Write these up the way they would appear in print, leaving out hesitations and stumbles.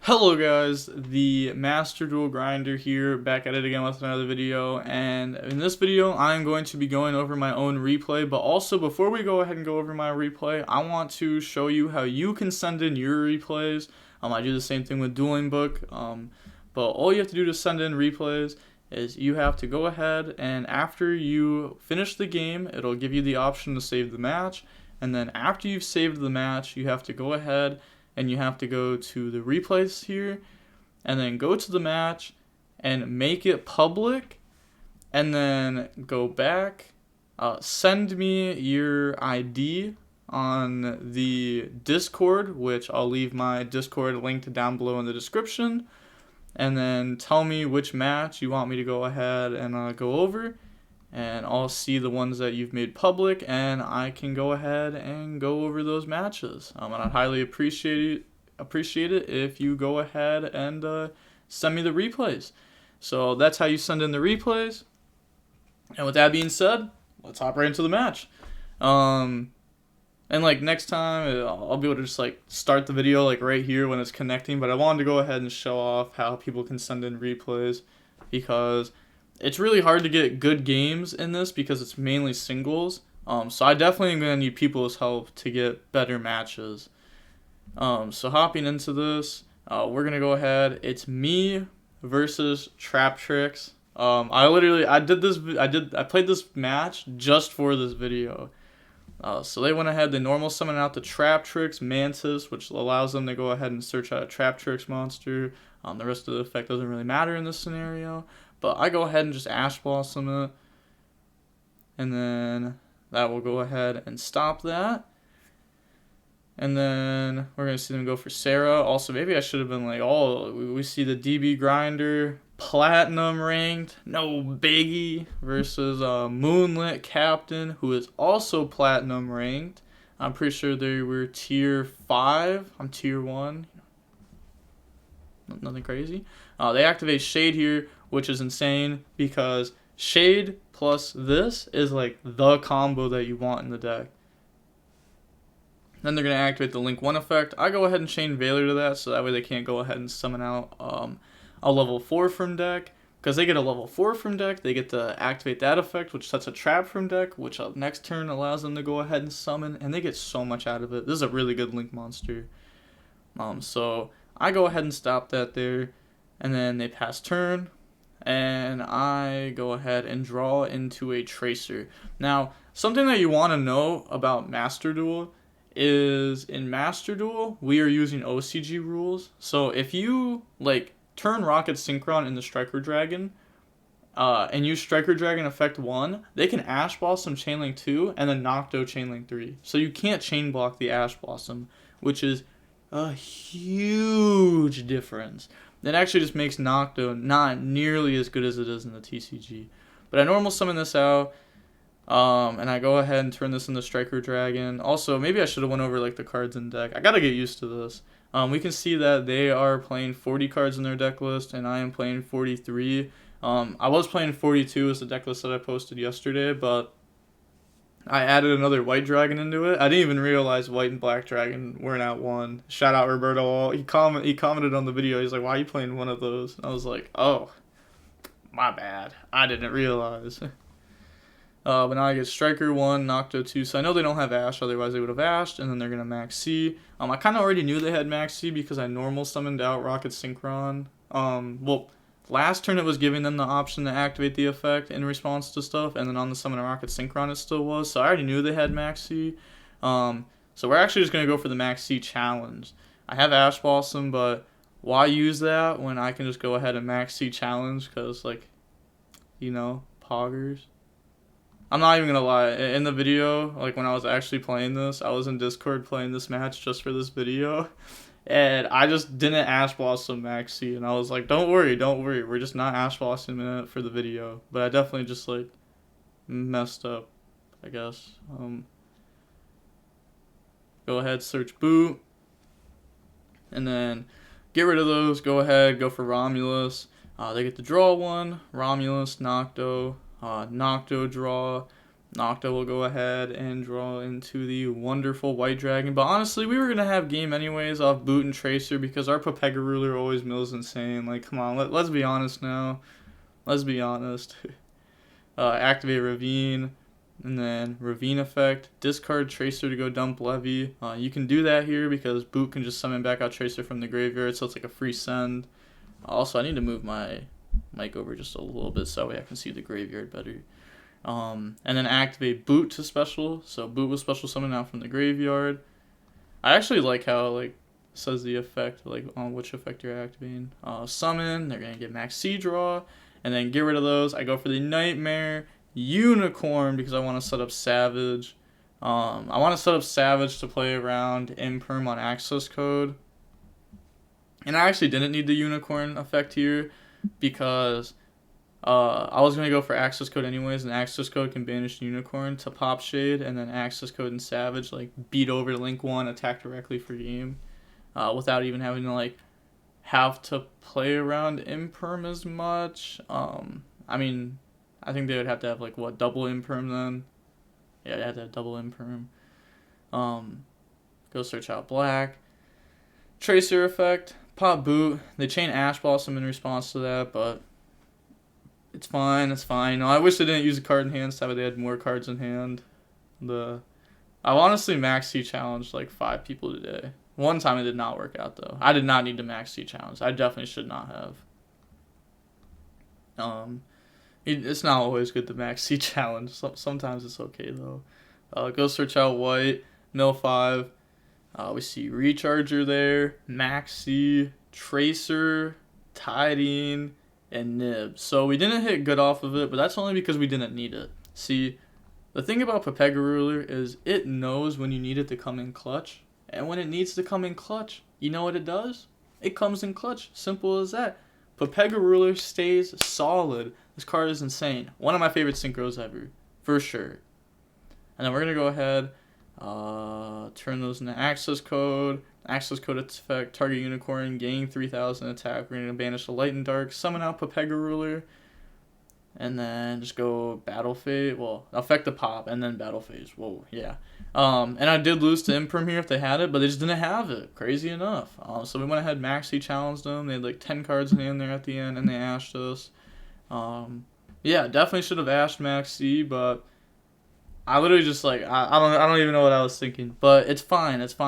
Hello guys, the Master Duel Grinder here, back at it again with another video, and in this video I'm going to be going over my own replay, but also before we go ahead and go over my replay, I want to show you how you can send in your replays. I do the same thing with Dueling Book, but all you have to do to send in replays is you have to go ahead and after you finish the game, it'll give you the option to save the match, and then after you've saved the match, you have to go ahead and you have to go to the replays here and then go to the match and make it public and then go back, send me your ID on the Discord, which I'll leave my Discord linked down below in the description, and then tell me which match you want me to go ahead and go over, and I'll see the ones that you've made public, and I can go ahead and go over those matches. And I'd highly appreciate it if you go ahead and send me the replays. So that's how you send in the replays. And with that being said, let's hop right into the match. And like next time, I'll be able to just like start the video like right here when it's connecting. But I wanted to go ahead and show off how people can send in replays because it's really hard to get good games in this because it's mainly singles. So I definitely am going to need people's help to get better matches. So hopping into this, we're going to go ahead. It's me versus TrapTrix. I played this match just for this video. So they went ahead, they normal summoned out the TrapTrix Mantis, which allows them to go ahead and search out a TrapTrix monster. The rest of the effect doesn't really matter in this scenario. But I go ahead and just Ash Blossom it. And then that will go ahead and stop that. And then we're going to see them go for Sarah. Also, maybe I should have been like, oh, we see the DB Grinder Platinum ranked. No biggie. Versus Moonlit Captain, who is also Platinum ranked. I'm pretty sure they were tier 5. I'm tier 1. Nothing crazy. They activate Shade here, which is insane because Shade plus this is like the combo that you want in the deck. Then they're going to activate the Link 1 effect. I go ahead and chain Veiler to that so that way they can't go ahead and summon out a level 4 from deck. Because they get a level 4 from deck, they get to activate that effect, which sets a trap from deck, which next turn allows them to go ahead and summon, and they get so much out of it. This is a really good Link monster. So I go ahead and stop that there, and then they pass turn, and I go ahead and draw into a Tracer. Now, something that you want to know about Master Duel is in Master Duel, we are using OCG rules. So if you like turn Rocket Synchron into Striker Dragon, and use Striker Dragon effect 1, they can Ash Blossom Chainlink 2 and then Nocto Chainlink 3. So you can't chain block the Ash Blossom, which is a huge difference. That actually just makes Nocto not nearly as good as it is in the TCG. But I normal summon this out, and I go ahead and turn this into Striker Dragon. Also, maybe I should have went over like the cards in deck. I gotta get used to this. We can see that they are playing 40 cards in their deck list, and I am playing 43. I was playing 42 as the deck list that I posted yesterday, but I added another white dragon into it. I didn't even realize white and black dragon weren't at one. Shout out Roberto. He commented on the video. He's like, "Why are you playing one of those?" And I was like, "Oh, my bad. I didn't realize." But now I get Striker 1, Nocto 2. So I know they don't have Ash, otherwise they would have Ashed, and then they're going to Max C. I kind of already knew they had Max C because I normal summoned out Rocket Synchron. Well, last turn it was giving them the option to activate the effect in response to stuff, and then on the summon Rocket Synchron it still was. So I already knew they had Max C. So we're actually just going to go for the Max C challenge. I have Ash Blossom, but why use that when I can just go ahead and Max C challenge? Because, like, you know, poggers. I'm not even gonna lie, in the video, like when I was actually playing this, I was in Discord playing this match just for this video, and I just didn't Ash Blossom Maxi, and I was like, don't worry, we're just not Ash Blossoming it for the video, but I definitely just like messed up, I guess. Go ahead, search boot, and then get rid of those, go ahead, go for Romulus. They get to draw one, Romulus, Nocto, Nocto draw, Nocta will go ahead and draw into the wonderful white dragon. But honestly, we were going to have game anyways off boot and tracer because our Pepega ruler always mills insane. Like, come on, let's be honest now. Let's be honest. Activate Ravine, and then Ravine effect. Discard Tracer to go dump Levy. You can do that here because boot can just summon back out Tracer from the graveyard, so it's like a free send. Also, I need to move my mic over just a little bit so that way I can see the graveyard better. And then activate Boot to special. So Boot will special summon out from the graveyard. I actually like how like says the effect, like on which effect you're activating. Summon, they're gonna get max C draw, and then get rid of those. I go for the Nightmare Unicorn because I want to set up Savage. I want to set up Savage to play around Imperm on access code. And I actually didn't need the Unicorn effect here because I was going to go for access code anyways, and access code can banish Unicorn to pop Shade, and then access code and Savage like beat over Link 1, attack directly for game without even having to like have to play around Imperm as much. I mean, I think they would have to have like what, double Imperm then? Yeah, they have to have double Imperm. Go search out Black. Tracer effect, pop Boot. They chain Ash Blossom in response to that, but it's fine, it's fine. No, I wish they didn't use a card in hand, so they had more cards in hand. I've honestly max C challenged like 5 people today. One time it did not work out though. I did not need to max C challenge. I definitely should not have. It's not always good to max C challenge. Sometimes it's okay though. Go search out white, mill 5. We see Recharger there, max C, Tracer, Tiding, and Nib. So we didn't hit good off of it, but that's only because we didn't need it. See, the thing about Pepega Ruler is it knows when you need it to come in clutch, and when it needs to come in clutch, you know what it does? It comes in clutch. Simple as that. Pepega Ruler stays solid. This card is insane. One of my favorite synchros ever, for sure. And then we're going to go ahead, turn those into access code. Access code effect, target Unicorn, gain 3000 attack. We're going to banish the Light and Dark, summon out Pepega Ruler, and then just go Battle Phase. Well, affect the pop, and then Battle Phase. Whoa, yeah. And I did lose to Imperm here if they had it, but they just didn't have it. Crazy enough. So we went ahead, maxi challenged them. They had like 10 cards in hand there at the end, and they ashed us. Yeah, definitely should have ashed maxi, but I literally just like I don't even know what I was thinking, but it's fine. Just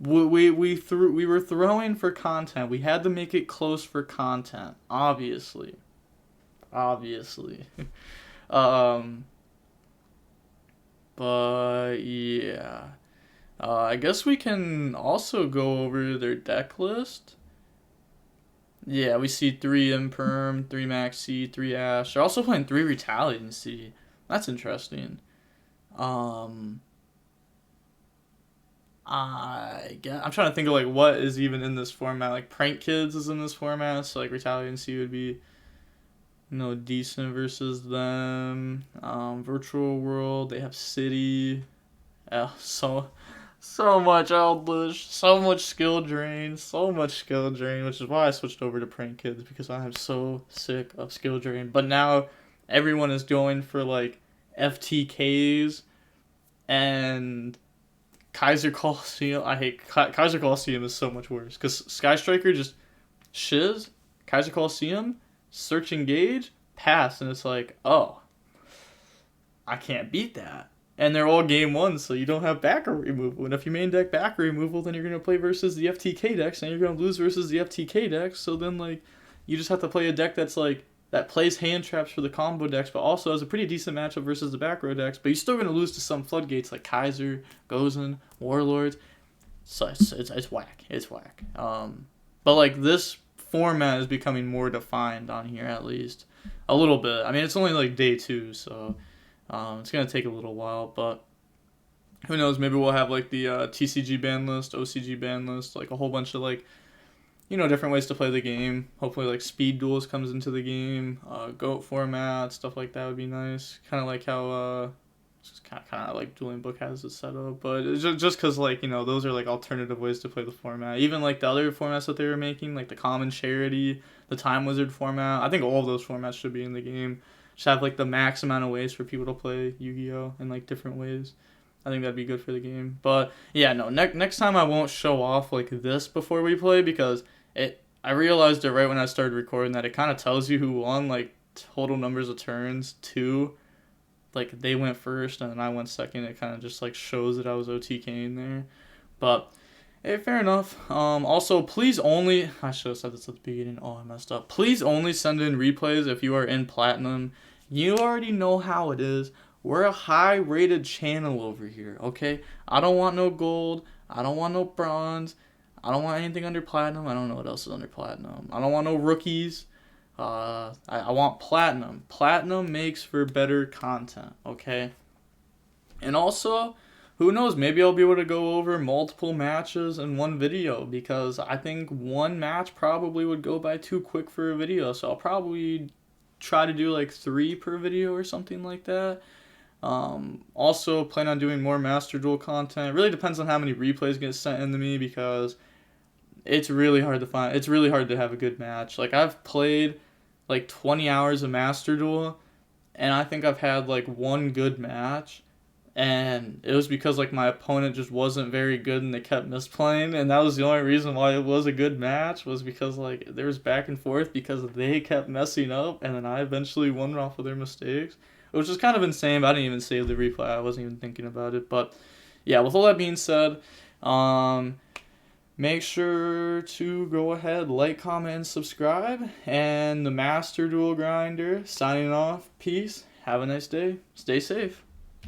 we were throwing for content. We had to make it close for content, obviously. But yeah, I guess we can also go over their deck list. Yeah, we see 3 Imperm, 3 Maxi, 3 Ash. They're also playing 3 Retaliancy. That's interesting. I'm trying to think of like what is even in this format. Like Prank Kids is in this format, so like Retaliancy would be, decent versus them. Virtual World, they have City. So much Eldritch, so much skill drain, which is why I switched over to Prank Kids, because I am so sick of skill drain. But now everyone is going for like FTKs and Kaiser Coliseum. I hate Kaiser Coliseum is so much worse because Sky Striker just shiz, Kaiser Coliseum, search engage, pass, and it's like, oh, I can't beat that. And they're all game 1, so you don't have backer removal. And if you main deck backer removal, then you're going to play versus the FTK decks, and you're going to lose versus the FTK decks. So then, like, you just have to play a deck that's, like, that plays hand traps for the combo decks, but also has a pretty decent matchup versus the back row decks. But you're still going to lose to some floodgates like Kaiser, Gozen, Warlords. So it's whack. It's whack. But, like, this format is becoming more defined on here, at least. A little bit. I mean, it's only, like, day 2, so it's going to take a little while. But who knows? Maybe we'll have, like, the TCG ban list, OCG ban list, like, a whole bunch of, like, different ways to play the game. Hopefully, like, speed duels comes into the game. GOAT format, stuff like that would be nice. Kind of like how, just kind of like Dueling Book has it set up. But it's just because, like, those are, like, alternative ways to play the format. Even, like, the other formats that they were making, like the Common Charity, the Time Wizard format. I think all of those formats should be in the game. Just have like the max amount of ways for people to play Yu-Gi-Oh in like different ways. I think that'd be good for the game. But yeah, no, next time I won't show off like this before we play, because I realized it right when I started recording that it kind of tells you who won, like total numbers of turns too. Like they went first and then I went second. It kind of just like shows that I was OTKing there. But hey, fair enough. Also, please only, I should have said this at the beginning. Oh, I messed up. Please only send in replays if you are in platinum. You already know how it is. We're a high-rated channel over here, okay? I don't want no gold. I don't want no bronze. I don't want anything under platinum. I don't know what else is under platinum. I don't want no rookies. I want platinum. Platinum makes for better content, okay? And also, who knows? Maybe I'll be able to go over multiple matches in one video, because I think one match probably would go by too quick for a video. So I'll probably try to do like 3 per video or something like that. Also plan on doing more Master Duel content. It really depends on how many replays get sent into me, because it's really hard to find. It's really hard to have a good match. Like I've played like 20 hours of Master Duel, and I think I've had like one good match, and it was because like my opponent just wasn't very good and they kept misplaying, and that was the only reason why it was a good match, was because like there was back and forth because they kept messing up, and then I eventually won off of their mistakes. Which is kind of insane, but I didn't even save the replay. I wasn't even thinking about it. But yeah, with all that being said, make sure to go ahead, like, comment, and subscribe. And the Master Duel Grinder signing off. Peace. Have a nice day. Stay safe.